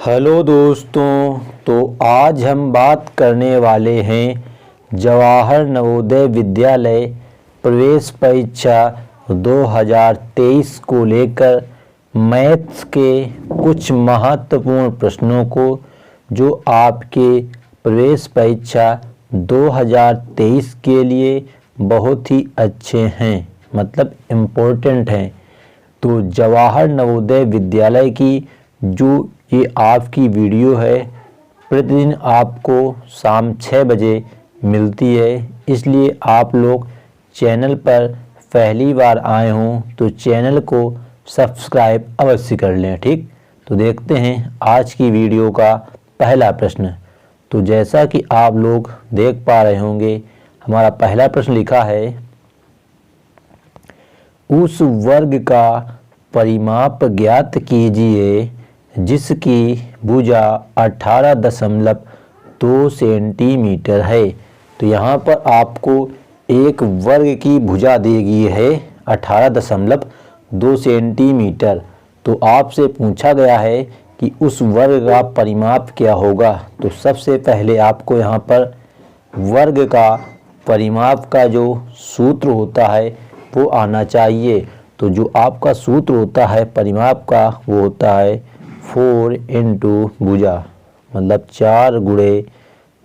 Hello दोस्तों, तो आज हम बात करने वाले हैं जवाहर नवोदय विद्यालय प्रवेश परीक्षा 2023 को लेकर मैथ्स के कुछ महत्वपूर्ण प्रश्नों को, जो आपके प्रवेश परीक्षा 2023 के लिए बहुत ही अच्छे हैं, मतलब इम्पोर्टेंट हैं। तो जवाहर नवोदय विद्यालय की जो ये आपकी वीडियो है, प्रतिदिन आपको शाम 6 बजे मिलती है। इसलिए आप लोग चैनल पर पहली बार आए हों तो चैनल को सब्सक्राइब अवश्य कर लें। ठीक, तो देखते हैं आज की वीडियो का पहला प्रश्न। तो जैसा कि आप लोग देख पा रहे होंगे, हमारा पहला प्रश्न लिखा है, उस वर्ग का परिमाप ज्ञात कीजिए जिसकी भुजा 18.2 सेंटीमीटर है। तो यहाँ पर आपको एक वर्ग की भुजा दी गई है 18.2 सेंटीमीटर। तो आपसे पूछा गया है कि उस वर्ग का परिमाप क्या होगा। तो सबसे पहले आपको यहाँ पर वर्ग का परिमाप का जो सूत्र होता है वो आना चाहिए। तो जो आपका सूत्र होता है परिमाप का, वो होता है 4 इंटू भुजा, मतलब 4 गुणे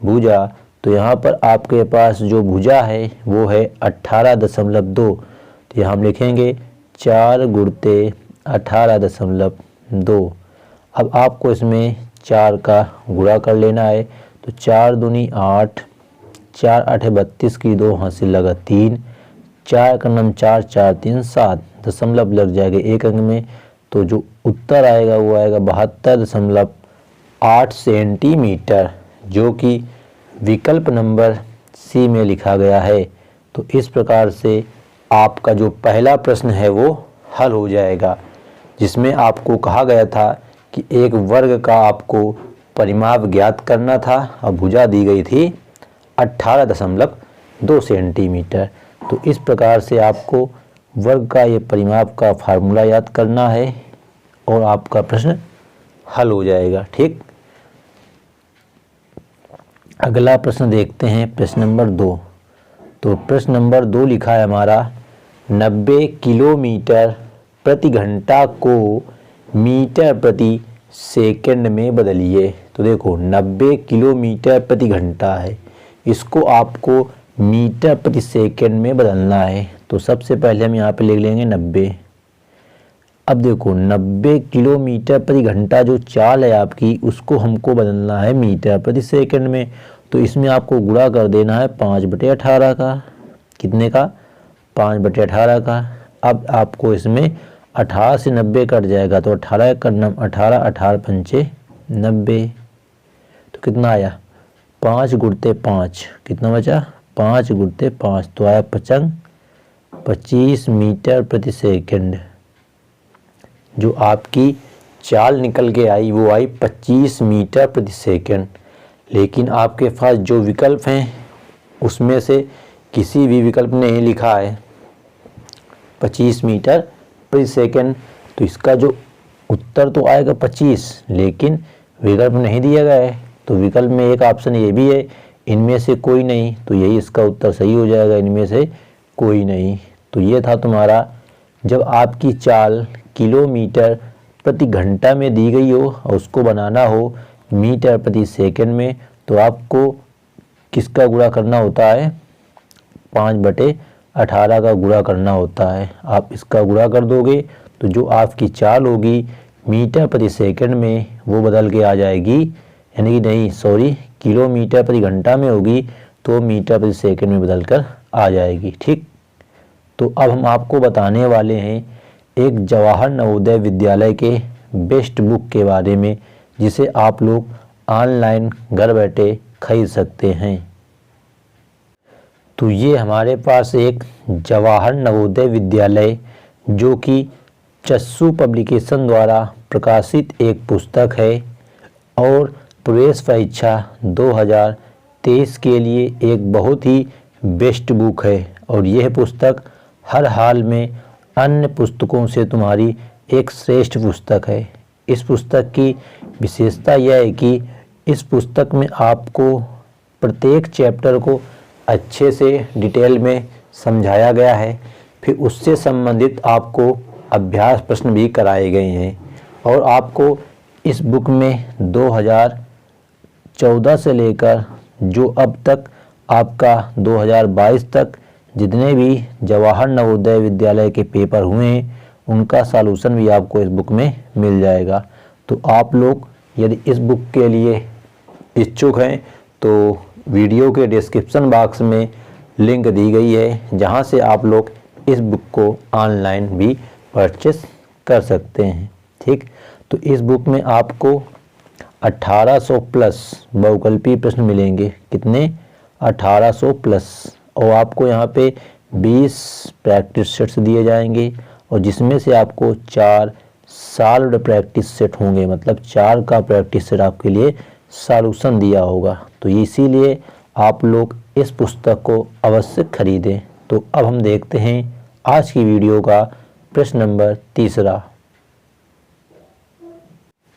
भुजा। तो यहाँ पर आपके पास जो भुजा है वो है 18.2। तो यहाँ हम लिखेंगे 4 गुणते 18.2। अब आपको इसमें 4 का गुणा कर लेना है। तो 4 दूनी 8, 4 8 32 की 2 हासिल लगा 3, 4 का नम 4 4 3 7, दशमलव लग जाएगा एक अंक में। तो जो उत्तर आएगा वो आएगा 72.8 सेंटीमीटर, जो कि विकल्प नंबर सी में लिखा गया है। तो इस प्रकार से आपका जो पहला प्रश्न है वो हल हो जाएगा, जिसमें आपको कहा गया था कि एक वर्ग का आपको परिमाप ज्ञात करना था और भुजा दी गई थी 18.2 सेंटीमीटर। तो इस प्रकार से आपको वर्ग का ये परिमाप का फार्मूला याद करना है और आपका प्रश्न हल हो जाएगा। ठीक, अगला प्रश्न देखते हैं, प्रश्न नंबर 2। तो प्रश्न नंबर 2 लिखा है हमारा, 90 किलोमीटर प्रति घंटा को मीटर प्रति सेकंड में बदलिए। तो देखो 90 किलोमीटर प्रति घंटा है, इसको आपको मीटर प्रति सेकंड में बदलना है। तो सबसे पहले हम यहाँ पे लिख लेंगे 90। अब देखो 90 किलोमीटर प्रति घंटा जो चाल है आपकी, उसको हमको बदलना है मीटर प्रति सेकंड में। तो इसमें आपको गुणा कर देना है 5/18 का। कितने का? 5/18 का। अब आपको इसमें 18 से 90 कट जाएगा, तो 18 का 18, 18 पंचे 90। तो कितना आया? 5 गुणते 5, कितना बचा? 5 गुणते 5, तो आया 25 मीटर प्रति सेकंड। जो आपकी चाल निकल के आई वो आई 25 मीटर प्रति सेकंड। लेकिन आपके पास जो विकल्प हैं उसमें से किसी भी विकल्प ने नहीं लिखा है 25 मीटर प्रति सेकंड। तो इसका जो उत्तर तो आएगा 25, लेकिन विकल्प नहीं दिया गया है। तो विकल्प में एक ऑप्शन ये भी है, इनमें से कोई नहीं। तो यही इसका उत्तर सही हो जाएगा, इनमें से कोई नहीं। तो ये था तुम्हारा, जब आपकी चाल किलोमीटर प्रति घंटा में दी गई हो और उसको बनाना हो मीटर प्रति सेकंड में, तो आपको किसका गुणा करना होता है? 5/18 का गुणा करना होता है। आप इसका गुणा कर दोगे तो जो आपकी चाल होगी मीटर प्रति सेकंड में वो बदल के आ जाएगी, यानी कि नहीं सॉरी, किलोमीटर प्रति घंटा में होगी तो मीटर प्रति सेकंड में बदल कर आ जाएगी। ठीक, तो अब हम आपको बताने वाले हैं एक जवाहर नवोदय विद्यालय के बेस्ट बुक के बारे में, जिसे आप लोग ऑनलाइन घर बैठे खरीद सकते हैं। तो ये हमारे पास एक जवाहर नवोदय विद्यालय, जो कि चस्सू पब्लिकेशन द्वारा प्रकाशित एक पुस्तक है और प्रवेश परीक्षा 2023 के लिए एक बहुत ही बेस्ट बुक है। और यह पुस्तक हर हाल में अन्य पुस्तकों से तुम्हारी एक श्रेष्ठ पुस्तक है। इस पुस्तक की विशेषता यह है कि इस पुस्तक में आपको प्रत्येक चैप्टर को अच्छे से डिटेल में समझाया गया है। फिर उससे संबंधित आपको अभ्यास प्रश्न भी कराए गए हैं और आपको इस बुक में 2014 से लेकर जो अब तक आपका 2022 तक जितने भी जवाहर नवोदय विद्यालय के पेपर हुए हैं उनका सॉल्यूशन भी आपको इस बुक में मिल जाएगा। तो आप लोग यदि इस बुक के लिए इच्छुक हैं तो वीडियो के डिस्क्रिप्शन बॉक्स में लिंक दी गई है जहां से आप लोग इस बुक को ऑनलाइन भी परचेस कर सकते हैं। ठीक, तो इस बुक में आपको 1800 प्लस बहुकल्पीय प्रश्न मिलेंगे। कितने? 1800 प्लस। और आपको यहाँ पे 20 प्रैक्टिस सेट्स दिए जाएंगे और जिसमें से आपको 4 सॉल्व्ड प्रैक्टिस सेट होंगे, मतलब 4 का प्रैक्टिस सेट आपके लिए सॉल्यूशन दिया होगा। तो इसीलिए आप लोग इस पुस्तक को अवश्य खरीदें। तो अब हम देखते हैं आज की वीडियो का प्रश्न नंबर तीसरा।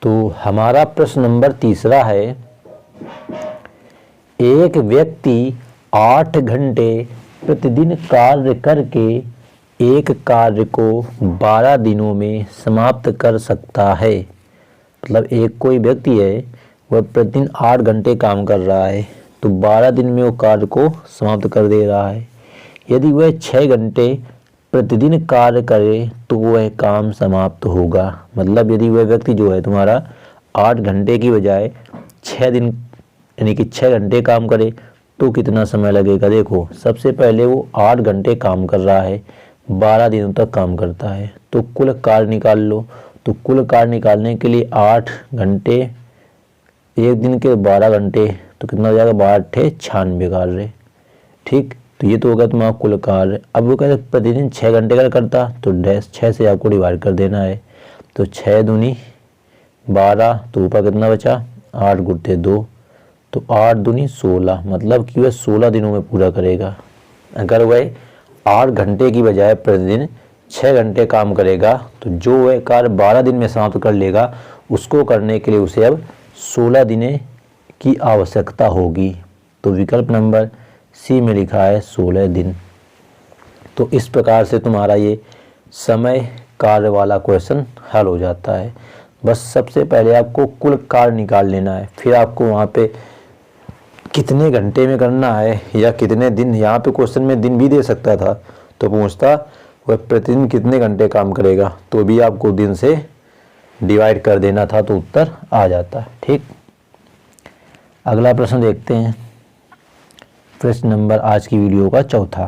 तो हमारा प्रश्न नंबर तीसरा है, एक व्यक्ति 8 घंटे प्रतिदिन कार्य करके एक कार्य को 12 दिनों में समाप्त कर सकता है। मतलब एक कोई व्यक्ति है वह प्रतिदिन 8 घंटे काम कर रहा है तो 12 दिन में वो कार्य को समाप्त कर दे रहा है। यदि वह 6 घंटे प्रतिदिन कार्य करे तो वह काम समाप्त होगा। मतलब यदि वह व्यक्ति जो है तुम्हारा 8 घंटे की बजाय 6 दिन यानी कि 6 घंटे काम करे तो कितना समय लगेगा। देखो सबसे पहले वो 8 घंटे काम कर रहा है, 12 दिनों तक काम करता है, तो कुल कार्य निकाल लो। तो कुल कार्य निकालने के लिए 8 घंटे, एक दिन के 12 घंटे, तो कितना हो जाएगा? 12 96 कार्य। ठीक, तो ये तो होगा तुम्हारा कुल कार्य। अब वो कहते प्रतिदिन 6 घंटे का करता तो 6 से आपको डिवाइड कर देना है। तो 6 दूनी 12, तो ऊपर कितना बचा? 8 गुणित 2, तो 8 दूनी 16, मतलब कि वह 16 दिनों में पूरा करेगा। अगर वह 8 घंटे की बजाय प्रतिदिन 6 घंटे काम करेगा तो जो वह कार्य 12 दिन में समाप्त कर लेगा उसको करने के लिए उसे अब 16 दिन की आवश्यकता होगी। तो विकल्प नंबर सी में लिखा है 16 दिन। तो इस प्रकार से तुम्हारा ये समय कार्य वाला क्वेश्चन हल हो जाता है। बस सबसे पहले आपको कुल कार्य निकाल लेना है, फिर आपको वहाँ पे कितने घंटे में करना है या कितने दिन, यहाँ पे क्वेश्चन में दिन भी दे सकता था तो पूछता वह प्रतिदिन कितने घंटे काम करेगा, तो भी आपको दिन से डिवाइड कर देना था तो उत्तर आ जाता। ठीक, अगला प्रश्न देखते हैं। प्रश्न नंबर आज की वीडियो का चौथा।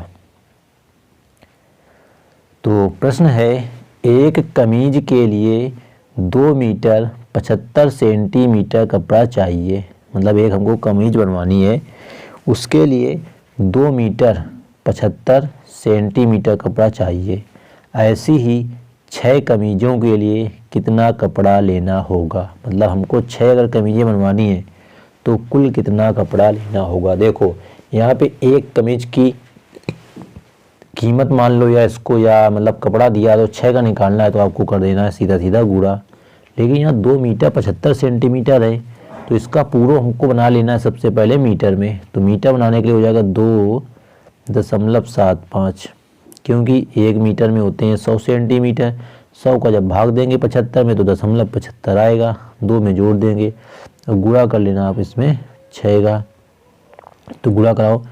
तो प्रश्न है, एक कमीज के लिए 2 मीटर 75 सेंटीमीटर कपड़ा चाहिए। मतलब एक हमको कमीज बनवानी है, उसके लिए 2 मीटर 75 सेंटीमीटर कपड़ा चाहिए। ऐसी ही 6 कमीज़ों के लिए कितना कपड़ा लेना होगा। मतलब हमको 6 अगर कमीज़ें बनवानी है तो कुल कितना कपड़ा लेना होगा। देखो यहाँ पे एक कमीज की कीमत मान लो या इसको या मतलब कपड़ा दिया तो 6 का निकालना है तो आपको कर देना है सीधा सीधा गुणा। लेकिन यहाँ 2 मीटर 75 सेंटीमीटर है तो इसका पूरा हमको बना लेना है सबसे पहले मीटर में। तो मीटर बनाने के लिए हो जाएगा 2.75, क्योंकि 1 मीटर में होते हैं 100 सेंटीमीटर। 100 का जब भाग देंगे 75 में तो 0.75 आएगा, 2 में जोड़ देंगे और गुणा कर लेना आप इसमें 6 का। तो गुणा कराओ,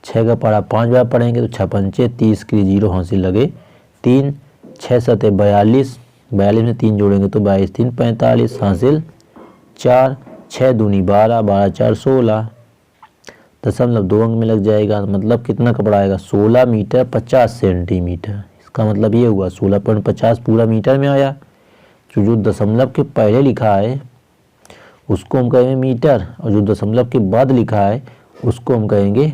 6 का पढ़ा 5 बार पढ़ेंगे तो 6 पंचे 30 के लिए 0 हासिल लगे 3, 6 सते 42, 42 में 3 जोड़ेंगे तो 22 3 45 हासिल 4, 6 दूनी 12, 12 4 16, 0.2 अंक में लग जाएगा। मतलब कितना कपड़ा आएगा? 16 मीटर 50 सेंटीमीटर। इसका मतलब ये हुआ 16.50 पूरा मीटर में आया। तो जो दशमलव के पहले लिखा है उसको हम कहेंगे मीटर और जो दशमलव के बाद लिखा है उसको हम कहेंगे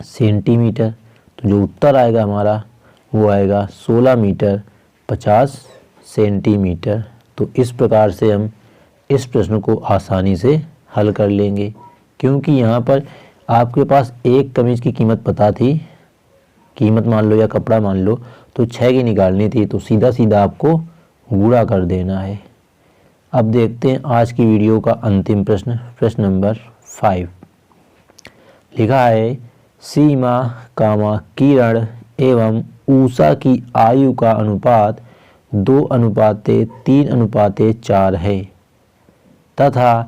सेंटीमीटर। तो जो उत्तर आएगा हमारा वो आएगा 16 मीटर 50 सेंटीमीटर। तो इस प्रकार से हम इस प्रश्न को आसानी से हल कर लेंगे, क्योंकि यहाँ पर आपके पास एक कमीज की कीमत पता थी, कीमत मान लो या कपड़ा मान लो, तो 6 की निकालनी थी तो सीधा सीधा आपको गुणा कर देना है। अब देखते हैं आज की वीडियो का अंतिम प्रश्न, प्रश्न नंबर 5। लिखा है सीमा किरण एवं ऊषा की आयु का अनुपात 2:3:4 है तथा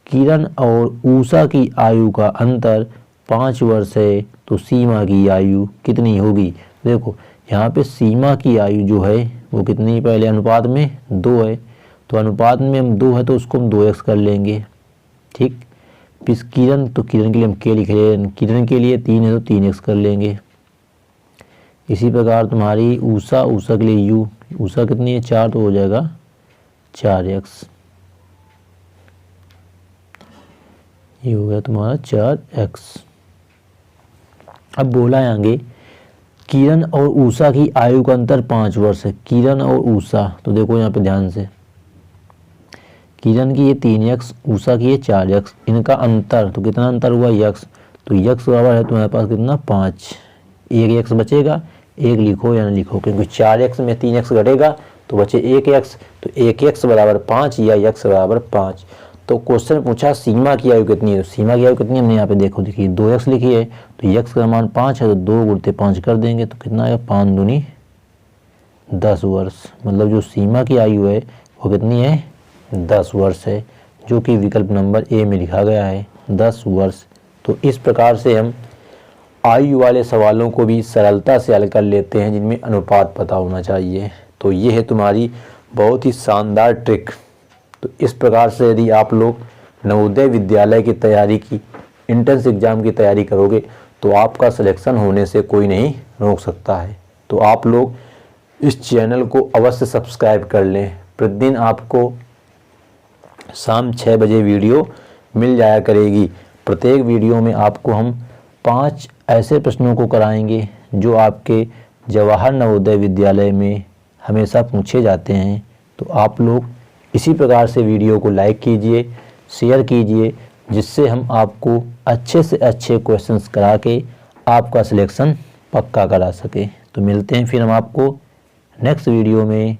किरण और ऊषा की आयु का अंतर 5 वर्ष है, तो सीमा की आयु कितनी होगी। देखो यहाँ पे सीमा की आयु जो है वो कितनी, पहले अनुपात में 2 है, तो अनुपात में हम 2 है तो उसको हम 2x कर लेंगे। ठीक, फिर किरण, तो किरण के लिए हम k लिख रहे हैं, किरण के लिए 3 है तो 3x कर लेंगे। इसी प्रकार तुम्हारी ऊषा के लिए u, ऊषा कितनी है 4, तो हो जाएगा 4x। ये हो गया तुम्हारा 4x। अब बोला है आगे किरण और ऊषा की आयु का अंतर 5 वर्ष है। किरण और ऊषा, तो देखो यहाँ पे ध्यान से, किरण की ये 3x, ऊषा की ये 4x, इनका अंतर, तो कितना अंतर हुआ x, तो x बराबर है तुम्हारे पास कितना 5, एक x बचेगा, एक लिखो या ना लिखो, क्योंकि 4x में 3x घटेगा तो बचे 1x, तो 1x बराबर 5 या x बराबर 5। तो क्वेश्चन पूछा सीमा की आयु कितनी है, तो सीमा की आयु कितनी है हमने यहाँ पे देखो देखिए 2x लिखी है, तो x का मान 5 है तो 2 गुणते 5 कर देंगे, तो कितना आएगा 5 दूनी 10 वर्ष। मतलब जो सीमा की आयु है वो कितनी है 10 वर्ष है, जो कि विकल्प नंबर ए में लिखा गया है 10 वर्ष। तो इस प्रकार से हम आयु वाले सवालों को भी सरलता से हल कर लेते हैं जिनमें अनुपात पता होना चाहिए। तो ये है तुम्हारी बहुत ही शानदार ट्रिक। तो इस प्रकार से यदि आप लोग नवोदय विद्यालय की तैयारी की, एंट्रेंस एग्ज़ाम की तैयारी करोगे तो आपका सिलेक्शन होने से कोई नहीं रोक सकता है। तो आप लोग इस चैनल को अवश्य सब्सक्राइब कर लें। प्रतिदिन आपको शाम 6 बजे वीडियो मिल जाया करेगी। प्रत्येक वीडियो में आपको हम 5 ऐसे प्रश्नों को कराएंगे जो आपके जवाहर नवोदय विद्यालय में हमेशा पूछे जाते हैं। तो आप लोग इसी प्रकार से वीडियो को लाइक कीजिए, शेयर कीजिए, जिससे हम आपको अच्छे से अच्छे क्वेश्चंस करा के आपका सिलेक्शन पक्का करा सके। तो मिलते हैं फिर हम आपको नेक्स्ट वीडियो में।